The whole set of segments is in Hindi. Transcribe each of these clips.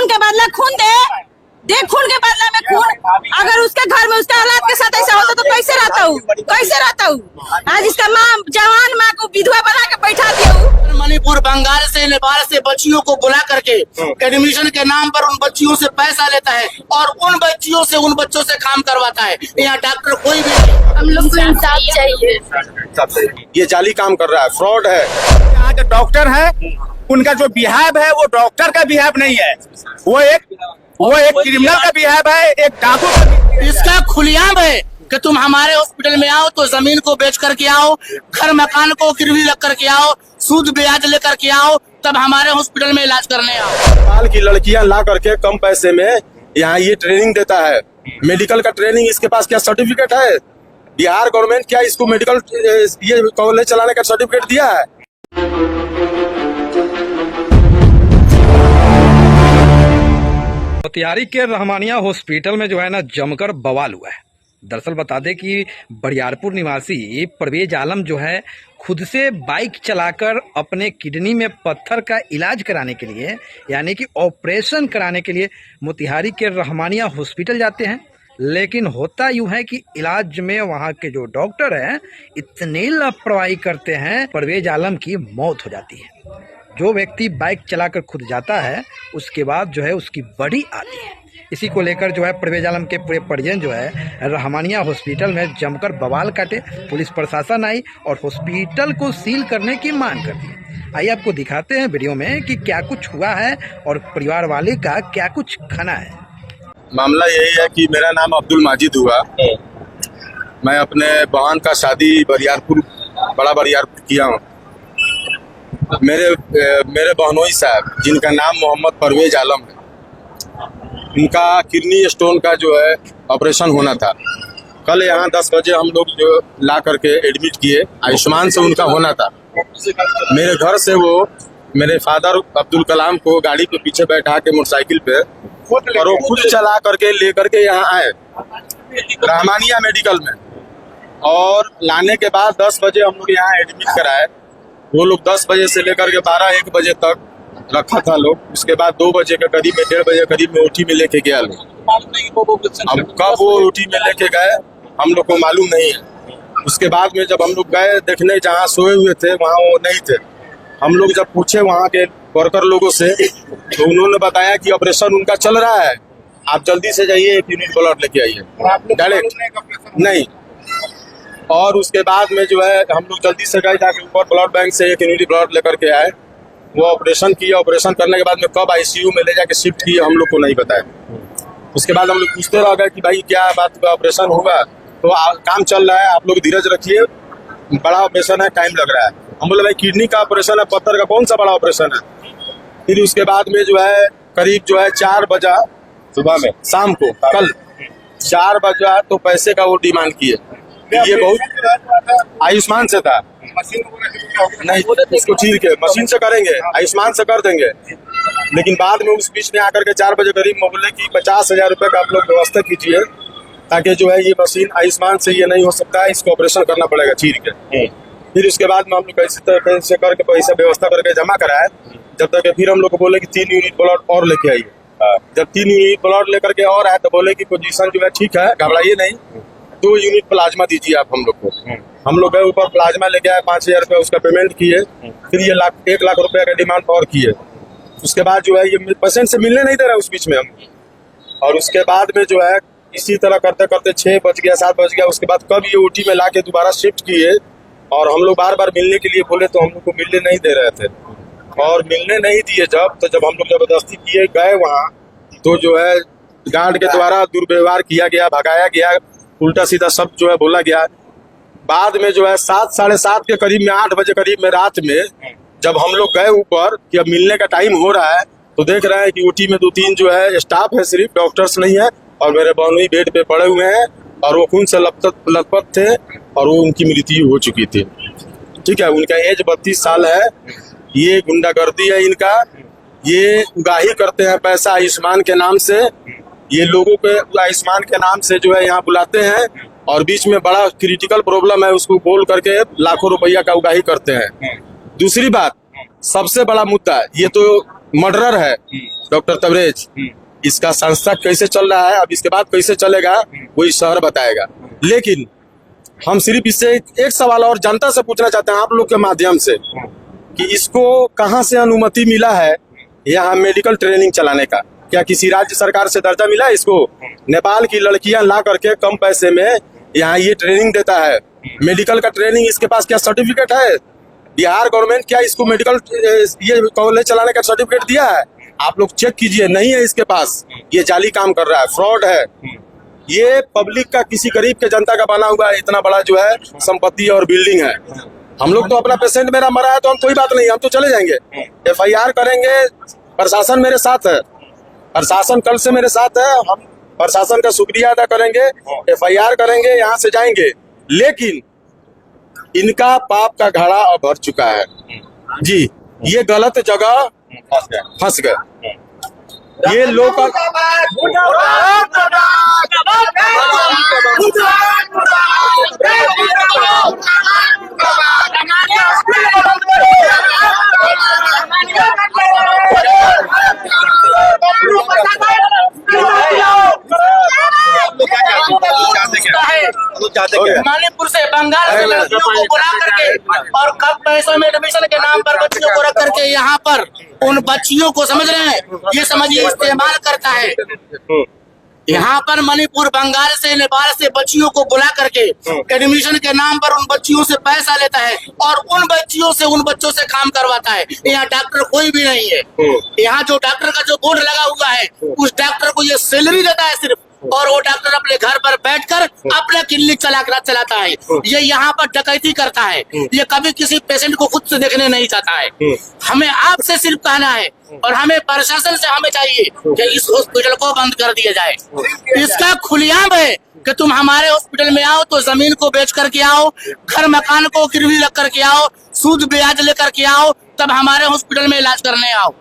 खून के बदला खून दे खून के बदला में खून। अगर उसके घर में उसके औलाद के साथ ऐसा होता तो कैसे रहता हूँ, कैसे रहता हूँ। आज इसका माँ, जवान माँ को विधवा बना के बैठा दिया हूँ। मणिपुर, बंगाल से, नेपाल से बच्चियों को बुला करके एडमिशन के नाम पर उन बच्चियों से पैसा लेता है और उन बच्चियों से, उन बच्चों से काम करवाता है। यहाँ डॉक्टर कोई भी नहीं। हम लोग को इंसाफ चाहिए। ये जाली काम कर रहा है, फ्रॉड है। यहाँ के डॉक्टर है, उनका जो बिहेव है वो डॉक्टर का बिहेव नहीं है, वो एक क्रिमिनल का बिहेव है, एक डाकू का। इसका खुलेआम है कि तुम हमारे हॉस्पिटल में आओ तो जमीन को बेच करके आओ, घर मकान को गिरवी रख करके आओ, सूद ब्याज लेकर के आओ, तब हमारे हॉस्पिटल में इलाज करने आओ। नेपाल की लड़कियां ला करके कम पैसे में यहाँ ये ट्रेनिंग देता है, मेडिकल का ट्रेनिंग। इसके पास क्या सर्टिफिकेट है? बिहार गवर्नमेंट क्या इसको मेडिकल ये कॉलेज चलाने का सर्टिफिकेट दिया है? मोतिहारी के रहमानिया हॉस्पिटल में जो है ना जमकर बवाल हुआ है। दरअसल बता दें कि बरियारपुर निवासी परवेज आलम जो है खुद से बाइक चलाकर अपने किडनी में पत्थर का इलाज कराने के लिए, यानी कि ऑपरेशन कराने के लिए मोतिहारी के रहमानिया हॉस्पिटल जाते हैं। लेकिन होता यूँ है कि इलाज में वहाँ के जो डॉक्टर हैं इतनी लापरवाही करते हैं, परवेज आलम की मौत हो जाती है। जो व्यक्ति बाइक चलाकर खुद जाता है उसके बाद जो है उसकी बड़ी आती है। इसी को लेकर जो है परवेज आलम के पूरे परिजन जो है रहमानिया हॉस्पिटल में जमकर बवाल काटे। पुलिस प्रशासन आई और हॉस्पिटल को सील करने की मांग कर दी। आइए आपको दिखाते हैं वीडियो में कि क्या कुछ हुआ है और परिवार वाले का क्या कुछ खाना है। मामला यही है कि मेरा नाम अब्दुल माजिद हुआ। मैं अपने बहन का शादी बरियारपुर, बड़ा बरियारपुर किया हूँ। मेरे बहनोई साहब जिनका नाम मोहम्मद परवेज आलम है, उनका किडनी स्टोन का जो है ऑपरेशन होना था। कल यहाँ 10 बजे हम लोग जो ला करके एडमिट किए, आयुष्मान से उनका होना था। मेरे घर से वो मेरे फादर अब्दुल कलाम को गाड़ी के पीछे बैठा के मोटरसाइकिल पे और वो खुद चला करके ले करके यहाँ आए रहमानिया मेडिकल में। और लाने के बाद 10 बजे हम लोग यहाँ एडमिट कराए। वो लोग 10 बजे से लेकर के 12-1 बजे तक रखा था लोग। उसके बाद 2 बजे के करीब में, 1:30 बजे करीब में ओटी में लेके गया लोग। अब कब वो ओटी में लेके गए हम लोग को मालूम नहीं है। उसके बाद में जब हम लोग गए देखने, जहाँ सोए हुए थे वहाँ वो नहीं थे। हम लोग जब पूछे वहाँ के वर्कर लोगों से तो उन्होंने बताया कि ऑपरेशन उनका चल रहा है, आप जल्दी से जाइए, 1 यूनिट ब्लड लेके आइए डायरेक्ट। नहीं, और उसके बाद में जो है हम लोग जल्दी से गए, जाके ऊपर ब्लड बैंक से 1 यूनिट ब्लड लेकर के आए। वो ऑपरेशन किया। ऑपरेशन करने के बाद में कब आईसीयू में ले जाके शिफ्ट किए हम लोग को नहीं बताया। उसके बाद हम लोग पूछते रह गए कि भाई क्या बात का ऑपरेशन होगा, तो काम चल रहा है, आप लोग धीरज रखिए, बड़ा ऑपरेशन है, टाइम लग रहा है। हम बोले भाई किडनी का ऑपरेशन है, पत्थर का कौन सा बड़ा ऑपरेशन है। फिर उसके बाद में जो है करीब जो है 4 बजा सुबह में, शाम को कल 4 बजा तो पैसे का वो डिमांड किए। ये बहुत आयुष्मान से था, नहीं इसको ठीक है मशीन से करेंगे, आयुष्मान से कर देंगे। लेकिन बाद में उस बीच में आकर के 4 बजे करीब में बोले कि 50,000 रुपए का आप लोग व्यवस्था कीजिए, ताकि जो है ये मशीन आयुष्मान से ये नहीं हो सकता है, इसको ऑपरेशन करना पड़ेगा। ठीक है। फिर उसके बाद में हम लोग कैसे करके पैसा व्यवस्था करके जमा कराए। जब तक फिर हम लोग को बोले कि 3 यूनिट ब्लड और लेके आइए। जब 3 यूनिट ब्लड लेकर के और आए तो बोले कि पोजीशन जो है ठीक है, घबराइए नहीं, 2 यूनिट प्लाज्मा दीजिए आप हम लोग को। हम लोग गए ऊपर, प्लाज्मा लेके आए, 5,000 रुपये उसका पेमेंट किए। फिर ये 1 लाख रुपए का डिमांड और किए। उसके बाद जो है ये पेशेंट से मिलने नहीं दे रहा उस बीच में हम। और उसके बाद में जो है इसी तरह करते करते 6 बज गया, 7 बज गया। उसके बाद कब ये ओटी में ला के दोबारा शिफ्ट किए और हम लोग बार बार मिलने के लिए बोले तो हम लोग को मिलने नहीं दे रहे थे। और मिलने नहीं दिए जब हम लोग जबरदस्ती किए गए वहाँ, तो जो है गार्ड के द्वारा दुर्व्यवहार किया गया, भगाया गया, उल्टा सीधा सब जो है बोला गया। बाद में जो है 7, 7:30 के करीब में, 8 बजे करीब में रात में जब हम लोग गए ऊपर कि अब मिलने का टाइम हो रहा है, तो देख रहे हैं कि ओटी में 2-3 जो है स्टाफ है, सिर्फ डॉक्टर्स नहीं है। और मेरे बहनोई बेड पे पड़े हुए हैं और वो खून से लथपथ थे और वो उनकी मृत्यु हो चुकी थी। ठीक है, उनका एज 32 साल है। ये गुंडागर्दी है इनका, ये उगाही करते हैं पैसा आयुष्मान के नाम से। ये लोगों के आयुष्मान के नाम से जो है यहाँ बुलाते हैं और बीच में बड़ा क्रिटिकल प्रॉब्लम है उसको बोल करके लाखों रुपया का उगाही करते हैं। दूसरी बात, सबसे बड़ा मुद्दा, ये तो मर्डरर है डॉक्टर तबरेज, इसका संस्था कैसे चल रहा है, अब इसके बाद कैसे चलेगा वो इस शहर बताएगा। लेकिन हम सिर्फ इससे एक सवाल और जनता से पूछना चाहते हैं आप लोग के माध्यम से कि इसको कहाँ से अनुमति मिला है यहाँ मेडिकल ट्रेनिंग चलाने का? क्या किसी राज्य सरकार से दर्जा मिला है इसको? नेपाल की लड़कियां ला करके कम पैसे में यहाँ ये ट्रेनिंग देता है, मेडिकल का ट्रेनिंग। इसके पास क्या सर्टिफिकेट है? बिहार गवर्नमेंट क्या इसको मेडिकल ये कॉलेज चलाने का सर्टिफिकेट दिया है? आप लोग चेक कीजिए, नहीं है इसके पास। ये जाली काम कर रहा है, फ्रॉड है। ये पब्लिक का, किसी गरीब के जनता का बना हुआ है इतना बड़ा जो है संपत्ति और बिल्डिंग है। हम लोग तो अपना पेशेंट मेरा मरा है तो हम कोई बात नहीं, हम तो चले जाएंगे, FIR करेंगे। प्रशासन मेरे साथ है, प्रशासन कल से मेरे साथ है। हम प्रशासन का शुक्रिया अदा करेंगे, FIR करेंगे, यहाँ से जाएंगे। लेकिन इनका पाप का घड़ा अब भर चुका है जी। ये गलत जगह फंस गए। ये लोग मणिपुर से, बंगाल से लड़कियों को बुला करके और कम पैसों में एडमिशन के नाम पर बच्चियों को रख करके यहाँ पर उन बच्चियों को, समझ रहे हैं, ये समझिए इस्तेमाल करता है। यहाँ पर मणिपुर, बंगाल से, नेपाल से बच्चियों को बुला करके एडमिशन के नाम पर उन बच्चियों से पैसा लेता है और उन बच्चियों से, उन बच्चों से काम करवाता है। यहाँ डॉक्टर कोई भी नहीं है। यहाँ जो डॉक्टर का जो बोर्ड लगा हुआ है उस डॉक्टर को ये सैलरी देता है सिर्फ, और वो डॉक्टर अपने घर पर बैठकर अपना क्लिनिक चलाता है। ये यहाँ पर डकैती करता है। ये कभी किसी पेशेंट को खुद से देखने नहीं चाहता है। हमें आपसे सिर्फ कहना है और हमें प्रशासन से हमें चाहिए कि इस हॉस्पिटल को बंद कर दिया जाए। इसका खुलेआम है कि तुम हमारे हॉस्पिटल में आओ तो जमीन को बेच करके आओ, घर मकान को गिरवी रख करके आओ, सूद ब्याज लेकर के आओ, तब हमारे हॉस्पिटल में इलाज करने आओ।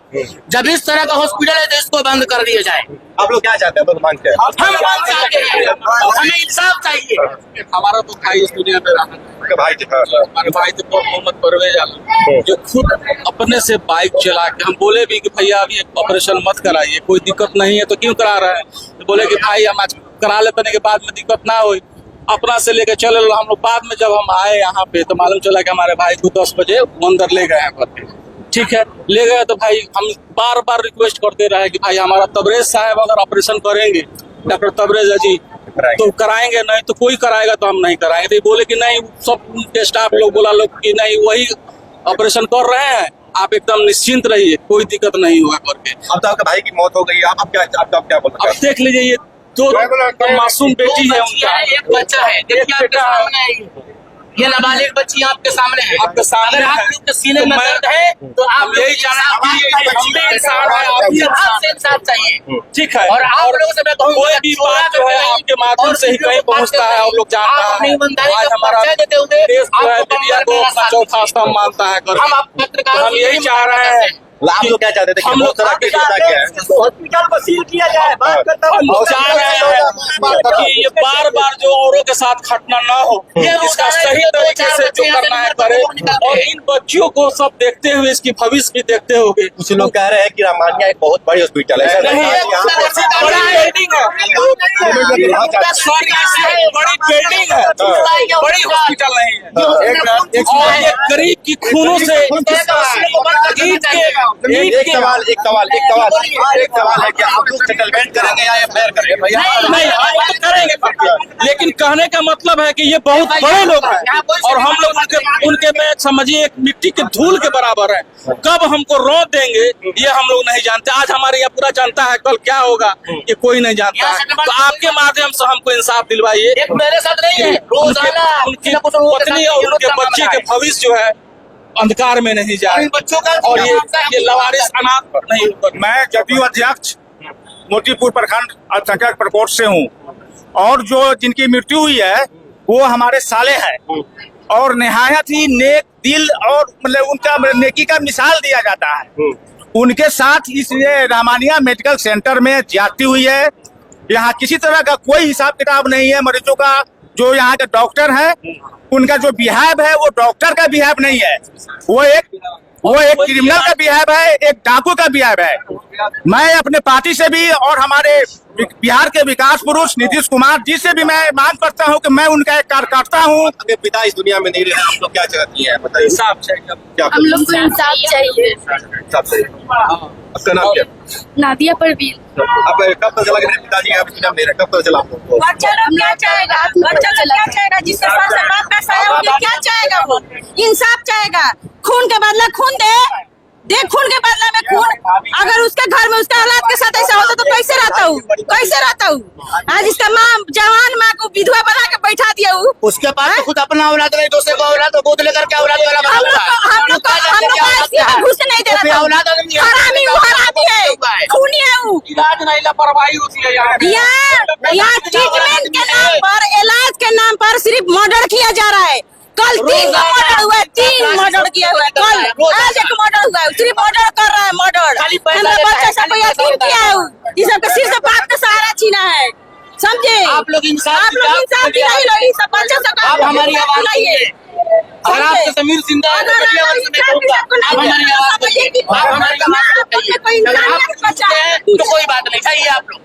जब इस तरह का हॉस्पिटल है तो इसको बंद कर दिया जाए। आप लोग क्या चाहते हैं? हम मांग चाहते हैं, हमें इंसाफ चाहिए। हमारा तो भाई इस दुनिया में हमारे भाई तो मोहम्मद परवेज आलम जो खुद अपने से बाइक चला के, हम बोले भी कि भैया अभी ऑपरेशन मत कराइए, कोई दिक्कत नहीं है, तो क्यों करा रहे हैं? तो बोले कि भाई हम आज करा लेने के बाद में दिक्कत ना हो, अपना से लेके चले। हम लोग बाद में जब हम आए यहाँ पे तो मालूम चला कि हमारे भाई को 10 बजे अंदर ले गए हैं। ठीक है, ले गए तो भाई हम बार बार रिक्वेस्ट करते रहे कि भाई हमारा तबरेज साहब अगर ऑपरेशन करेंगे, डॉक्टर तबरेज जी, तो कराएंगे, नहीं तो कोई कराएगा तो हम नहीं कराएंगे। तो बोले कि नहीं, सब स्टाफ लोग बोला लोग कि नहीं वही ऑपरेशन कर रहे हैं, आप एकदम निश्चिंत रहिए, कोई दिक्कत नहीं होगा करके। अब तो आपका भाई की मौत हो गई, आप क्या बोलते हैं? अब देख लीजिए, ये दो मासूम बेटी है उनका, एक बच्चा है, देखिए आपके सामने है, ये नाबालिग बच्ची आपके सामने है। आपके सामने आप लोग के सीने में दर्द है तो आप यही इंसाफ चाहिए, ठीक है। और आप लोगों से मैं कहूँगा कोई भी बात जो है आपके माध्यम से ही कहीं पहुँचता है, हम लोग जानते हैं। आज हमारा देते हुए देश जो है मीडिया को अपना चौथा स्तंभ मानता है, हम यही चाह रहे हैं। आप लोग क्या चाहते थे? हम लोग क्या है? हॉस्पिटल को सील किया जाए। बात करता हूँ, हम चाह रहे हैं कि ये बार बार जो औरों के साथ घटना ना हो, इसका सही तरीके से जो करना है करे। और इन बच्चियों को सब देखते हुए, इसकी भविष्य भी देखते हुए, कुछ लोग कह रहे हैं कि रामानिया एक बहुत बड़ी हॉस्पिटल है, बड़ी बिल्डिंग है, बड़ी हॉस्पिटल नहीं है, और ये गरीब की खूनों से एक सवाल है कि आप लोग सेटलमेंट करेंगे या एफआईआर करेंगे? नहीं, हम तो करेंगे, लेकिन कहने का मतलब है कि ये बहुत बड़े लोग हैं और हम लोग उनके में समझिए एक मिट्टी के धूल के बराबर है। कब हमको रौंद देंगे ये हम लोग नहीं जानते। आज हमारे यहाँ पूरा जानता है, कल क्या होगा ये कोई नहीं जानता है। तो आपके माध्यम से हमको इंसाफ दिलवाइए। मेरे साथ नहीं है, उनकी पत्नी और उनके बच्चे के भविष्य जो है अंधकार में नहीं जाए बच्चों का, और ये लवारिस अनाथ नहीं होगा। मैं जदयू अध्यक्ष मोतीपुर प्रखंड अल्पसंख्यक प्रकोष्ठ से हूँ, और जो जिनकी मृत्यु हुई है वो हमारे साले हैं और निहायत ही नेक दिल और मतलब उनका नेकी का मिसाल दिया जाता है। उनके साथ इसलिए रामानिया मेडिकल सेंटर में ज्यादती हुई है। यहाँ किसी तरह का कोई हिसाब किताब नहीं है। मरीजों का जो यहाँ के डॉक्टर हैं उनका जो बिहेव है वो डॉक्टर का बिहेव नहीं है, वो एक क्रिमिनल का बिहेव है, एक डाकू का बिहेव है। मैं अपने पार्टी से भी और हमारे बिहार के विकास पुरुष नीतीश कुमार जी से भी मैं मांग करता हूं कि मैं उनका एक कार्यकर्ता हूं। आपके पिता इस दुनिया में नहीं रहे, आप लोग क्या चाहती हैं बताइए। इंसाफ चाहिए, क्या हम लोग को इंसाफ चाहिए। इंसाफ चाहिए। आपका नाम क्या? नादिया परवीन। आप कब पता चला कि मेरे पिताजी आप इस दुनिया में नहीं रहे, कब पता चला आपको? बच्चा लोग क्या चाहेगा? बच्चा लोग क्या चाहेगा? जिसके पास से बाप का साया हो गया, क्या चाहेगा वो? इंसाफ चाहेगा। खून के बदला खून दे खून के बदला में खून। अगर उसके घर में उसके औलाद के साथ ऐसा होता तो कैसे रहता हूँ? कैसे रहता हूँ? आज इसका माँ, जवान माँ को विधवा बना के बैठा दिया हूँ। उसके पास तो खुद अपना औलाद नहीं, दूसरे को औलाद तो गोद लेकर क्या औलाद वाला हम लोग को घुस नहीं दे रहा औलाद था। हरामी वो हरामी है, खूनी है वो। इलाज नहीं, लापरवाही होती है यहाँ ट्रीटमेंट के नाम पर, इलाज के नाम पर सिर्फ मर्डर किया जा रहा है। कल 3 मर्डर हुआ है, 3 मर्डर किया हुआ है। कल आज एक मर्डर हुआ है, सिर्फ मर्डर कर रहा है, मर्डर। हमारे बच्चा सबको यतीम किया है, ये सबके सिर से बाप का सहारा छीना है, समझे? आप लोग इंसाफ दिलाई लो, सब बच्चा सबका। आप हमारी आवाज सुनिए। अगर आपको समीर जिंदा है तो बढ़िया आवाज सुनिए, आप हमारी आवाज सुनिए, आप हमारी आवाज सुनिए। अगर आप सुनते हैं तो कोई बात नहीं, चाहिए आप लोग।